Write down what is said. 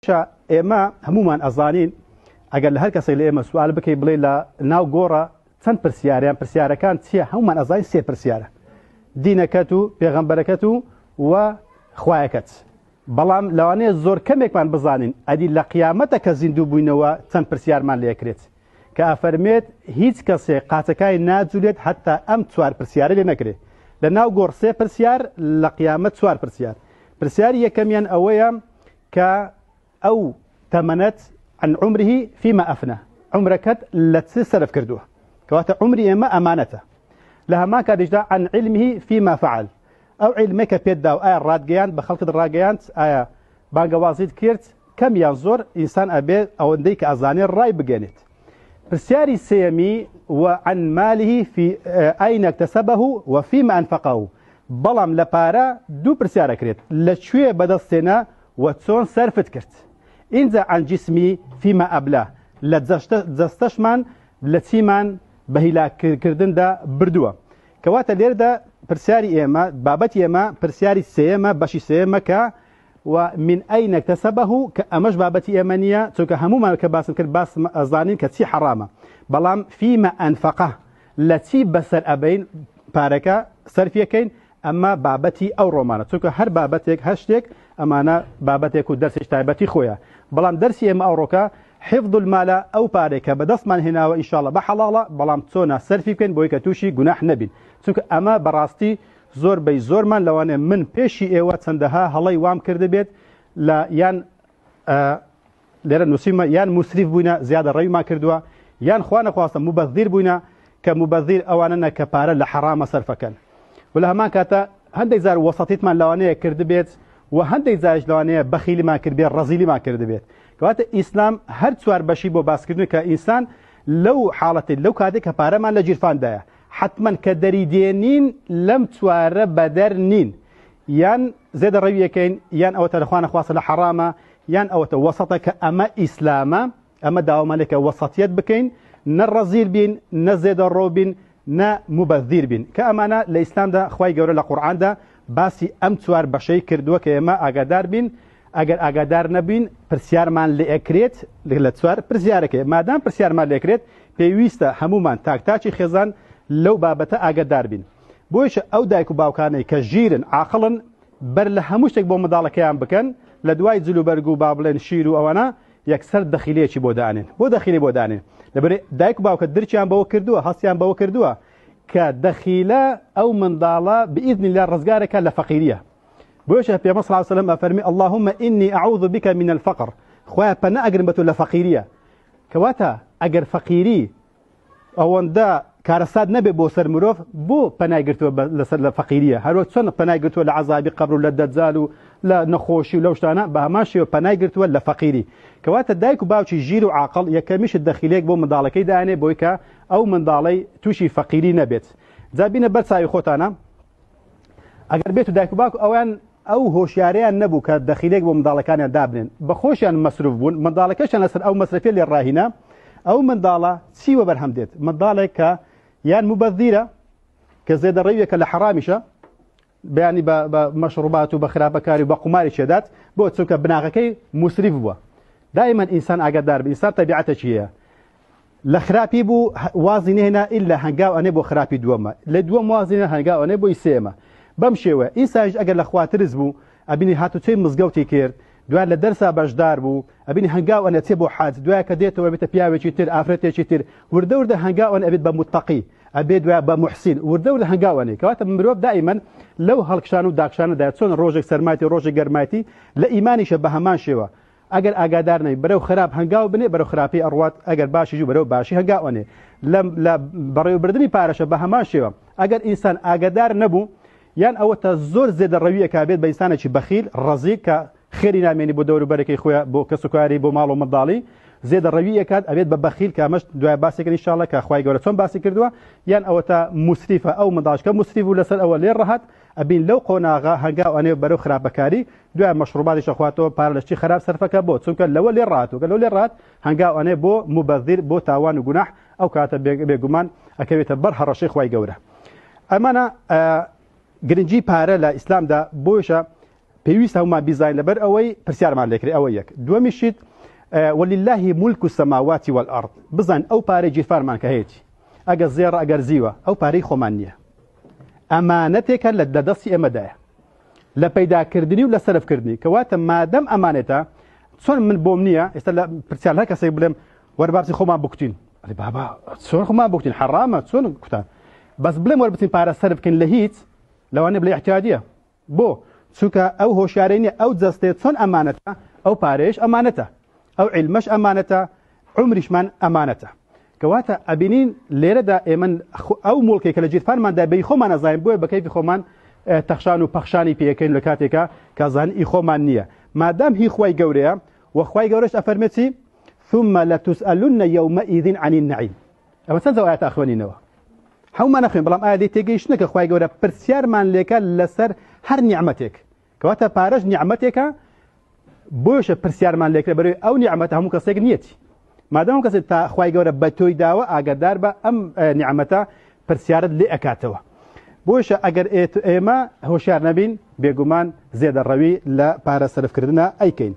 ئێمە هەمومان ئەزانین ئەگەر لە هەر کەسێک لە ئێمە سوال بکەی بڵێ لە ناو گۆڕە چەند پرسیاریان پرسیارەکان چییە؟ هەمومان ئەزانین سێ پرسیارە: دینەکەت و پێغەمبەرەکەت و خوایەکەت. بەڵام لەوانەیە زۆر کەمێکمان بزانین ئەدی لە قیامەتە کە زیندوو بووینەوە چەند پرسیارمان لێکرێت کە ئەفەرمێت هیچ کەسێک قاچەکانی ناجولێت حتا ئەم چوار پرسیارە لێ نەکرێت. لە ناو گۆڕ سێ پرسیار، لە قیامەت چوار پرسیار. پرسیاری یەکەمیان ئەوەیە کە ئەو تەمەنەت عن عمره فيما أفنى، عمركت لتس سرف كردوه كواتا عمري إما أمانته لها ما كادجدا عن علمه فيما فعل، أو علمك بيدا وآية الرادقيان بخلق الراقيان آية بانقوازيد كيرت كم ينظر إنسان أبي أو انديك أزاني الرأي بجانت. برسياري سيمي وعن ماله في أين اكتسبه وفيما أنفقه، بلام لبارا دو برسيارة كريت لشوية بدل سنة وتسون سرفت كرت. إنزا عن جسمي فيما أبلاه لتزستشمان لتسيمان بهلا كردن دا بردوه كواتا لير دا برسياري إيما بابتي إيما برسياري سيما باشي سيما كا ومن أين اكتسبه كأمش بابتي إيمانية توك هموما كباسم كرباس أزانين كتسي حرامة بلام فيما أنفقه لتي بسر أبين باركا صرفيكين أما بابتي أو رومانا توك هر بابتك هشتك أمانا بابتك ودرسش تايبتي خويا بلام درسي إما أوروكا حفظ المال أو باركا بدس من هنا وإن شاء الله بحلاله بلام تسونا صرفيكين بويكا توشي جناح نبين توك أما براستي زور بي زور من لو أنا من بيشي إيوة تندها هلاي وام كرد بيت لا يان ليرا نسيما يان مسرف بوينا زيادة رأي ما كردوا يان خوانا خواستا مبذر بوينا كمبذر أواننا كبارا لحرام صرفا كان ولا ما كاتا هندي زار وسطيت من لو أنا كرد بيت وهندي زارش لو أنا بخيل ما كرد بيت رزيل ما كرد بيت كواتا إسلام هر سوار بشي بو باس كردن كإنسان لو حالة لو كادي كبارا ما لجيرفان دايا حتما كدريدينين لم توار بدرنين يان زيد الربيع كين يان أو تلخوانا خواص الحرامة يان أو توسطك أما إسلاما أما داوما لك وسطيات بكين نرزيل بين نزيد الروبين نا مبذير بين كأمانة الإسلام ده خواي جوري القرآن ده باسي أم توار بشي كردوا كيما أقدار بين اگر اگادار نبین پرسیار مان لئکریت لتوار پرسیارک ما دام پرسیار مان لئکریت پیوسته همومان تاک تاچی خزان لو بابته اگادار بین بوش او دایکو باوکانه کجیرن عاقلن بر لهموشتک بو مدالکیان بکن لدوای زلو برگو بابلن شیرو اوانا یکسر داخلیه چی بودانن بو داخلی بودانن لبر دایکو باوک درچیان بو کردوه حسیان بو کردوه كدخيله او منضاله باذن الله رزقارك لفقيريه بوشه في مصر عليه وسلم أفرمي اللهم إني أعوذ بك من الفقر خواه بنا أقربته لفقيرية كواتا أقر فقيري أو دا كارساد نبي بو سر مروف بو بنا أقرته لفقيرية هلو تسنى بنا أقرته لعذاب قبر لددزالو لا نخوشي ولو شتانا بهماشي بنا أقرته لفقيري كواتا دايكو باوشي جيرو عاقل يكمش الدخيليك بو مندالكي داني بويكا أو مندالي توشي فقيري نبيت زابين برساي خوتانا أقر بيتو دايكو باكو أوان او هوشياريان نبو كدخيليك بمندالكان دابنين بخوشيان مصروف بون مندالكشان لسر او مصرفين للراهنة او مندالة سيوة برهم ديت مندالك يان مبذرة كزيد الريوية كالحرامشة يعني بمشروبات وبخرابكاري وبقماري شدات بو تسوك بناغكي مسرف بوا دائما انسان اقدار بانسان طبيعته شيء لخرابي بو وازنه هنا الا هنقاو اني بو خرابي دوما لدوم وازنه هنقاو اني بو يسيما بمشيوه إنسان أجر لأخوات رزبو أبيني هاتو تي مزقوتي كير دوان لدرسا بجدار بو أبيني هنقاو أنا تيبو حاد دوان كديتو وبيت بياوي تير آفرتي تير وردور ده هنقاو أنا أبيت بمتقي أبيت بمحسن وردور ده هنقاو أنا كواتا مروف دائما لو هلكشانو داكشانو دايتسون روجك سرماتي روجك قرماتي لإيماني شبهمان شوا أجر أقدارنا برو خراب هنقاو بني برو خرابي أروات أجر باشي جو برو باشي هنقاو أنا لم لا برو بردني بارشة بهمان شوا أجر إنسان أقدار نبو يان او تزور زيد الرويه كابيت بيسانه شي بخيل رزيق خيري ناميني بو دور بركي خويا بو كسكاري بو مالو مضالي زيد الرويه كاد ابيت ببخيل كمش دوا باسك ان شاء الله كاخواي غورتون باسي كردوا يان او تا مسرفه او مداش كمسرف ولا سر اول رهت ابين لو قناغا هنقا اني برو خراب بكاري دوا مشروبات شخواتو بارلشي خراب صرفك بو سوك الاول رات وقالوا لي رات هنقا اني بو مبذر بو تاوان وجناح او كاتب بيغمان اكيت برها رشيخ واي غوره امانه گرنجی پاره لا اسلام دا بوشه پێویست هەمومان بیزاین لەبەر ئەوەی پرسیارمان لێکرێ ئەوە یەک دووەمیشیت ولله ملك السماوات والأرض بزان ئەو پارەی جیرفانمان کە هەیەی ئەگە زێڕ ئەگەر زیوە ئەو پارەی خۆمان نییە ئەمانەتێکە لە دەستی ئێمەدایە لە پەیداکردنی و لە سەرفکردنی کەواتە مادەم ئەمانێتە چۆن من بۆم نییە ئێستا لە پرسیار هەر کەسێک بڵێم وەربارسی خۆمان بکوتین بابا چۆن خۆمان بکوتین حرامە چۆن کوتان بەس بڵێم وەربچین پارە سەرف بکەین لە هیچ لەوانێ بڵێ احتیاجیە بۆ چونکە ئەو هۆشیارەی نیە ئەو جەستێ چۆن ئەمانەتە ئەو پارەیەش ئەمانەتە ئەو عیلمەش ئەمانەتە عمریشمان ئەمانەتە کەواتە ئەبینین لێرەدا ئێمە ئەو مڵکێک کە لە جیرفانماندا بەی خۆمان ئەزانین بۆیە بە کەیفی خۆمان تەخشان و پەخشانی پێەکەین لە کاتێکە کازانی خۆمان نییە مادام هی خوای گەورەیە وەخوای گەورەش ئەفەرمێتی ثم لتسألن يومئذ عن النعيم ئەمە چەند ئاەت ئەخوێنینەوە هەومان نەخوێن بەڵام ئایا تێگەیشتنە کە خوای گەورە پرسیارمان لێکە لەسەر هەر نیعمەتێک کەواتە پارەش نیعمەتێکە بۆشە پرسیارمان لێکرێ بەروی ئەو نیعمەتە هەموو کەسێک نیەتی مادام کەسێک تا خوای گەورە بە تۆی داوە ئاگادار بە ئەم نیعمەتە پرسیارت لێ ئەکاتەوە بۆشە ئەگەر ئێمە هۆشیار نەبین بێگومان زێدەڕەوی لە پارە سەرفکردنە ئەیکەین